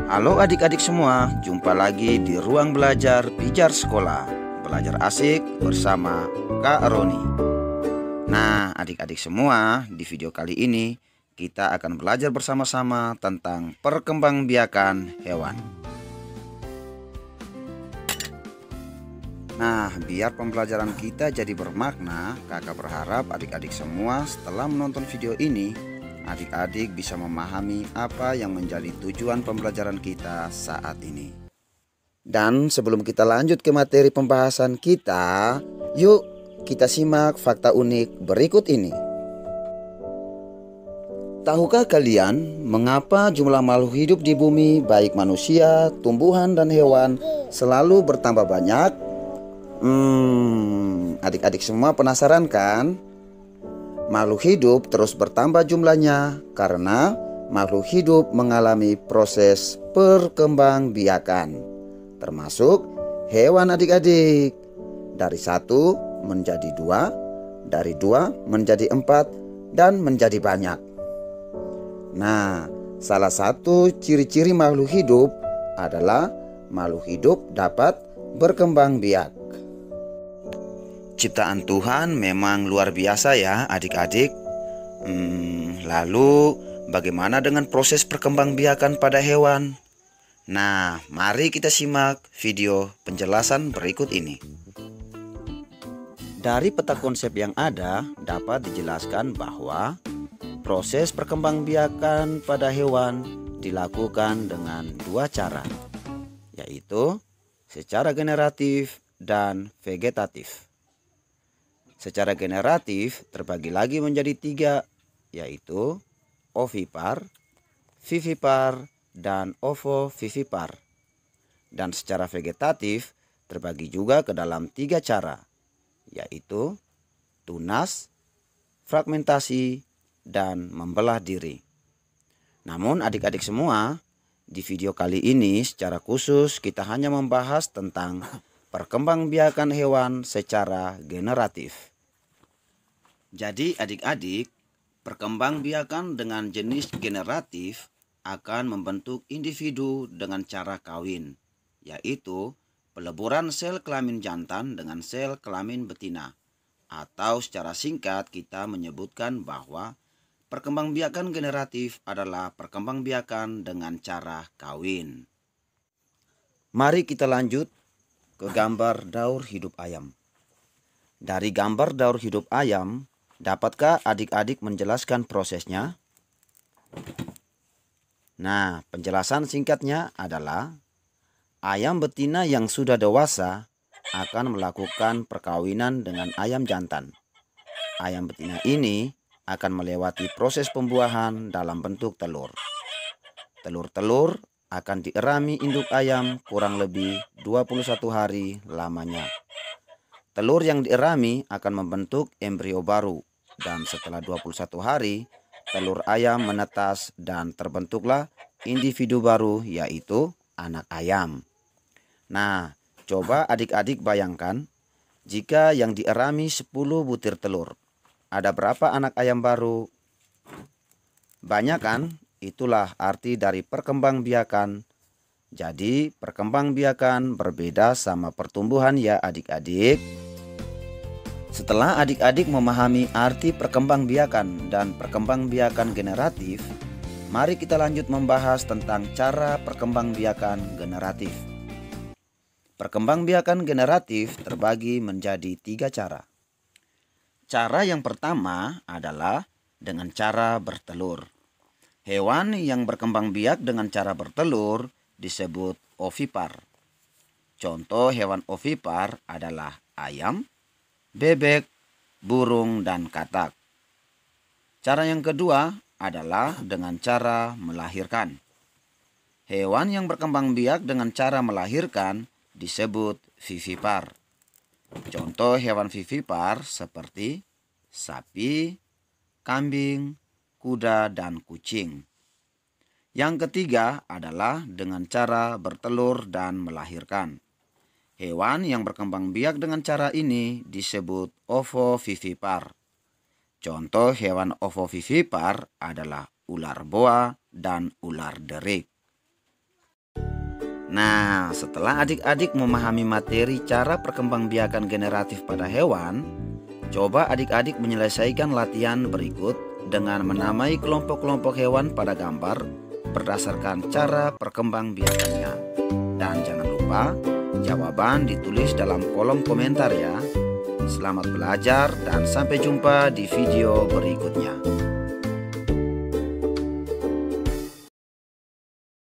Halo adik-adik semua, jumpa lagi di ruang belajar Pijar Sekolah. Belajar asik bersama Kak Roni. Nah, adik-adik semua, di video kali ini kita akan belajar bersama-sama tentang perkembangbiakan hewan. Nah, biar pembelajaran kita jadi bermakna, kakak berharap adik-adik semua setelah menonton video ini, adik-adik bisa memahami apa yang menjadi tujuan pembelajaran kita saat ini. Dan sebelum kita lanjut ke materi pembahasan kita, yuk kita simak fakta unik berikut ini. Tahukah kalian mengapa jumlah makhluk hidup di bumi, baik manusia, tumbuhan, dan hewan, selalu bertambah banyak? Adik-adik semua penasaran kan? Makhluk hidup terus bertambah jumlahnya karena makhluk hidup mengalami proses perkembangbiakan, termasuk hewan adik-adik. Dari 1 menjadi 2, dari 2 menjadi 4, dan menjadi banyak. Nah, salah satu ciri-ciri makhluk hidup adalah makhluk hidup dapat berkembang biak. Ciptaan Tuhan memang luar biasa ya adik-adik. Lalu bagaimana dengan proses perkembangbiakan pada hewan? Nah, mari kita simak video penjelasan berikut ini. Dari peta konsep yang ada dapat dijelaskan bahwa proses perkembangbiakan pada hewan dilakukan dengan 2 cara, yaitu secara generatif dan vegetatif. Secara generatif terbagi lagi menjadi 3, yaitu ovipar, vivipar, dan ovovivipar. Dan secara vegetatif terbagi juga ke dalam 3 cara, yaitu tunas, fragmentasi, dan membelah diri. Namun adik-adik semua, di video kali ini secara khusus kita hanya membahas tentang perkembangbiakan hewan secara generatif. Jadi adik-adik, perkembangbiakan dengan jenis generatif akan membentuk individu dengan cara kawin, yaitu peleburan sel kelamin jantan dengan sel kelamin betina. Atau secara singkat kita menyebutkan bahwa perkembangbiakan generatif adalah perkembangbiakan dengan cara kawin. Mari kita lanjut ke gambar daur hidup ayam. Dari gambar daur hidup ayam, dapatkah adik-adik menjelaskan prosesnya? Nah, penjelasan singkatnya adalah ayam betina yang sudah dewasa akan melakukan perkawinan dengan ayam jantan. Ayam betina ini akan melewati proses pembuahan dalam bentuk telur. Telur-telur akan dierami induk ayam kurang lebih 21 hari lamanya. Telur yang dierami akan membentuk embrio baru, dan setelah 21 hari, telur ayam menetas dan terbentuklah individu baru, yaitu anak ayam. Nah, coba adik-adik bayangkan, jika yang dierami 10 butir telur, ada berapa anak ayam baru? Banyak kan? Itulah arti dari perkembangbiakan. Jadi perkembangbiakan berbeda sama pertumbuhan ya adik-adik. Setelah adik-adik memahami arti perkembangbiakan dan perkembangbiakan generatif, mari kita lanjut membahas tentang cara perkembangbiakan generatif. Perkembangbiakan generatif terbagi menjadi 3 cara. Cara yang pertama adalah dengan cara bertelur. Hewan yang berkembang biak dengan cara bertelur disebut ovipar. Contoh hewan ovipar adalah ayam, bebek, burung, dan katak. Cara yang kedua adalah dengan cara melahirkan. Hewan yang berkembang biak dengan cara melahirkan disebut vivipar. Contoh hewan vivipar seperti sapi, kambing, kuda, dan kucing. Yang ketiga adalah dengan cara bertelur dan melahirkan. Hewan yang berkembang biak dengan cara ini disebut ovovivipar. Contoh hewan ovovivipar adalah ular boa dan ular derik. Nah, setelah adik-adik memahami materi cara perkembangbiakan generatif pada hewan, coba adik-adik menyelesaikan latihan berikut dengan menamai kelompok-kelompok hewan pada gambar berdasarkan cara perkembangbiakannya. Dan jangan lupa, jawaban ditulis dalam kolom komentar ya. Selamat belajar dan sampai jumpa di video berikutnya.